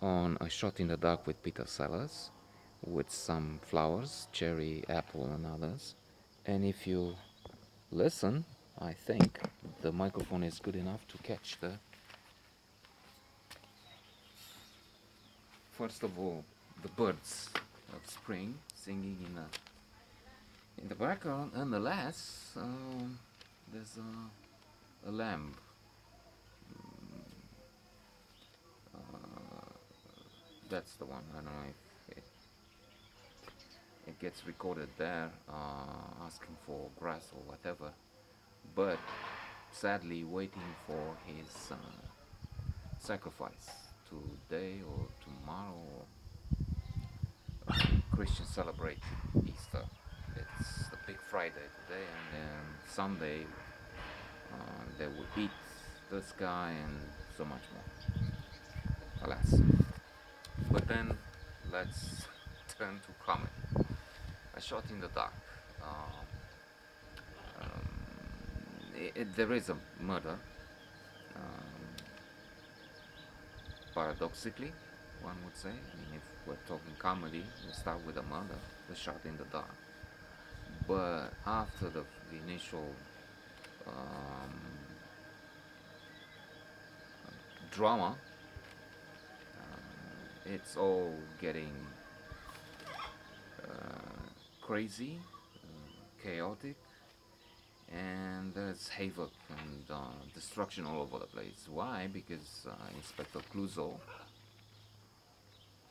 on A Shot in the Dark with Peter Sellers, with some flowers, cherry, apple, and others. And if you listen, I think the microphone is good enough to catch the, first of all, the birds of spring singing in the background, and the last, there's a lamb. That's the one. I don't know if it gets recorded there, asking for grass or whatever, but sadly waiting for his sacrifice today or tomorrow. Christians celebrate Easter. It's the Big Friday today, and then Sunday they will eat this guy and so much more. Alas. But then let's turn to comedy. A Shot in the Dark. Um, there is a murder. Um, Paradoxically, one would say. I mean, if we're talking comedy, we start with a murder, The Shot in the Dark. But after the initial um, drama, it's all getting crazy, chaotic, and there's havoc and destruction all over the place. Why? Because Inspector Clouseau,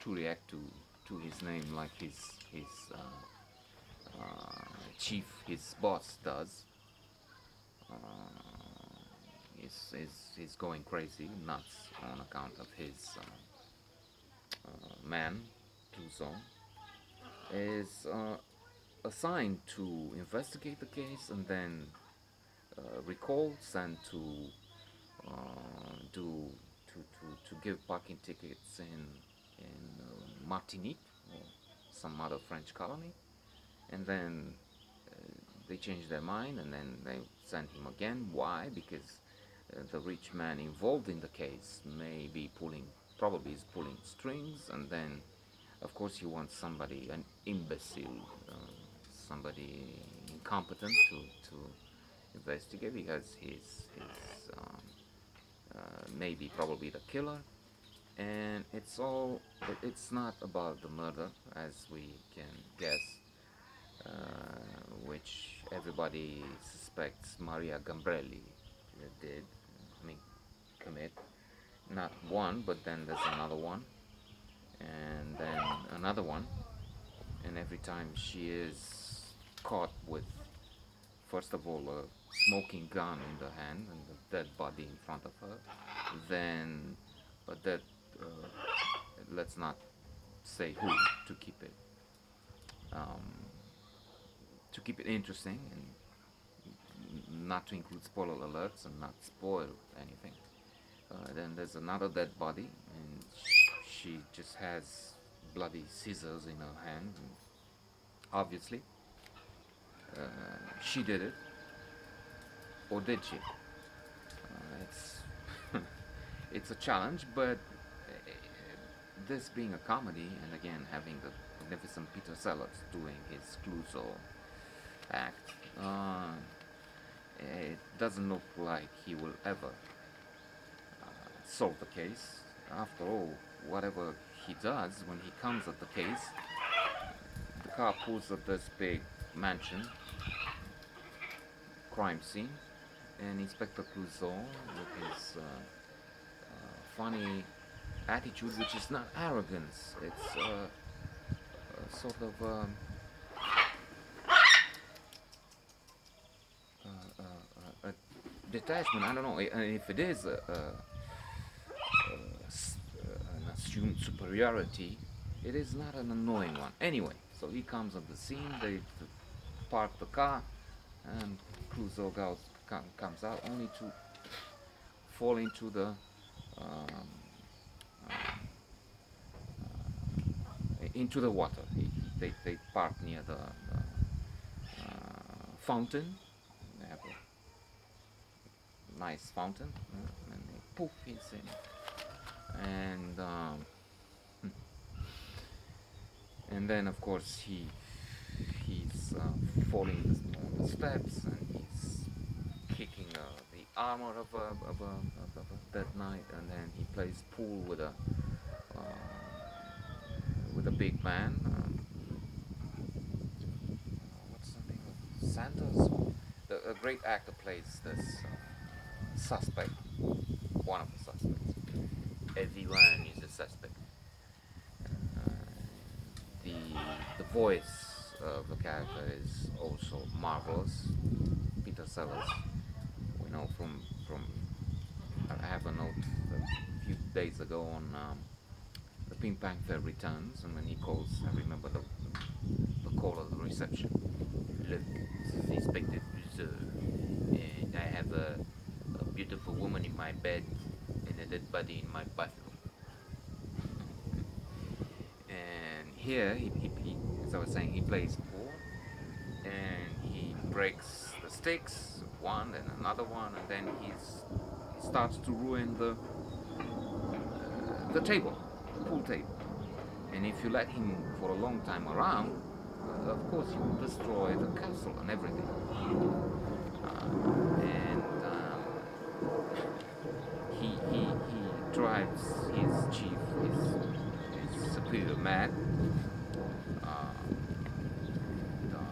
to react to his name like his chief, his boss does, is going crazy, nuts on account of his man, Clouseau, is assigned to investigate the case and then recall, sent to do to give parking tickets in Martinique or some other French colony, and then they change their mind and then they send him again. Why? Because the rich man involved in the case may be probably is pulling strings, and then of course you want somebody, an imbecile, somebody incompetent to investigate, because he's maybe probably the killer. And it's not about the murder as we can guess, which everybody suspects Maria Gambrelli did, I mean, commit. Not one, but then there's another one, and then another one, and every time she is caught with, first of all, a smoking gun in the hand and a dead body in front of her, then a dead, uh, let's not say who, to keep it um, interesting and not to include spoiler alerts and not spoil anything. Then there's another dead body, and she just has bloody scissors in her hand. And obviously, she did it, or did she? It's it's a challenge, but this being a comedy, and again having the magnificent Peter Sellers doing his Clouseau act, it doesn't look like he will ever solve the case. After all, whatever he does, when he comes at the case, the car pulls at this big mansion, crime scene, and Inspector Clouseau, with his funny attitude, which is not arrogance, it's sort of a detachment. I don't know if it is an assumed superiority. It is not an annoying one. Anyway, so he comes on the scene. They park the car, and Clouseau comes out only to fall into the water. They park near the fountain. They have a nice fountain, and they poof, he's in. And And then of course he's falling on the steps, and he's kicking the armor of a dead knight, and then he plays pool with a big man. What's the name of Santos? A great actor plays this suspect, one of the suspects. Everyone is a suspect. Uh, the the voice of the character is also marvelous. Peter Sellers, we know from I have a note a few days ago on the Pink Panther Returns, and when he calls, I remember the call of the reception. Look, this is Inspector Clouseau, and I have a beautiful woman in my bed and a dead body in my bathroom. And here, as I was saying, he plays pool, and he breaks the sticks, one and another one, and then he starts to ruin the table, the pool table. And if you let him for a long time around, of course he will destroy the castle and everything. And he drives his chief, his superior mad. The,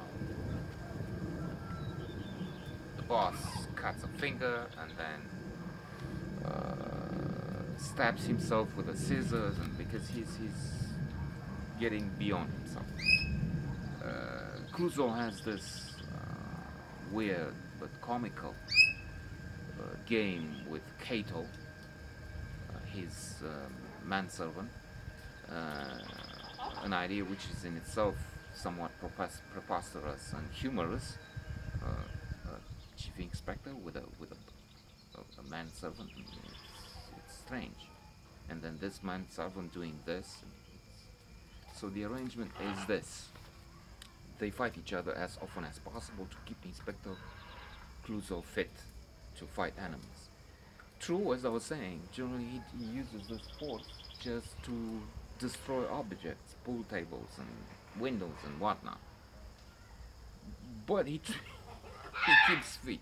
the boss cuts a finger, and then stabs himself with the scissors, and because he's getting beyond himself. Clouseau has this weird but comical game with Cato, his manservant, uh, an idea which is in itself somewhat preposterous and humorous. A chief inspector with a manservant. It's strange. And then this manservant doing this. So the arrangement is this: they fight each other as often as possible to keep Inspector Clouseau fit to fight enemies. True, as I was saying, generally he uses this force just to destroy objects, pool tables and windows and whatnot. But he keeps fit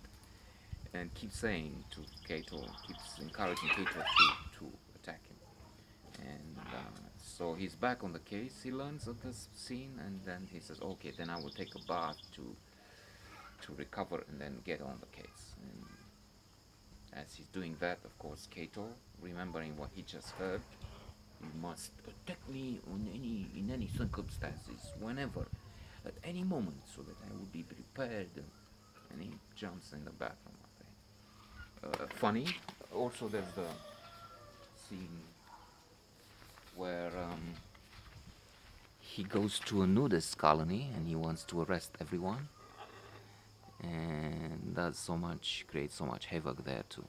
and keeps saying to Cato, keeps encouraging Cato to attack him. And so he's back on the case. He learns of this scene, and then he says, "Okay, then I will take a bath to recover and then get on the case." And as he's doing that, of course, Cato, remembering what he just heard, "You must attack me in any circumstances, whenever, at any moment, so that I will be prepared." And he jumps in the bathroom. Funny. Also, there's the scene where he goes to a nudist colony and he wants to arrest everyone, and creates so much havoc there too.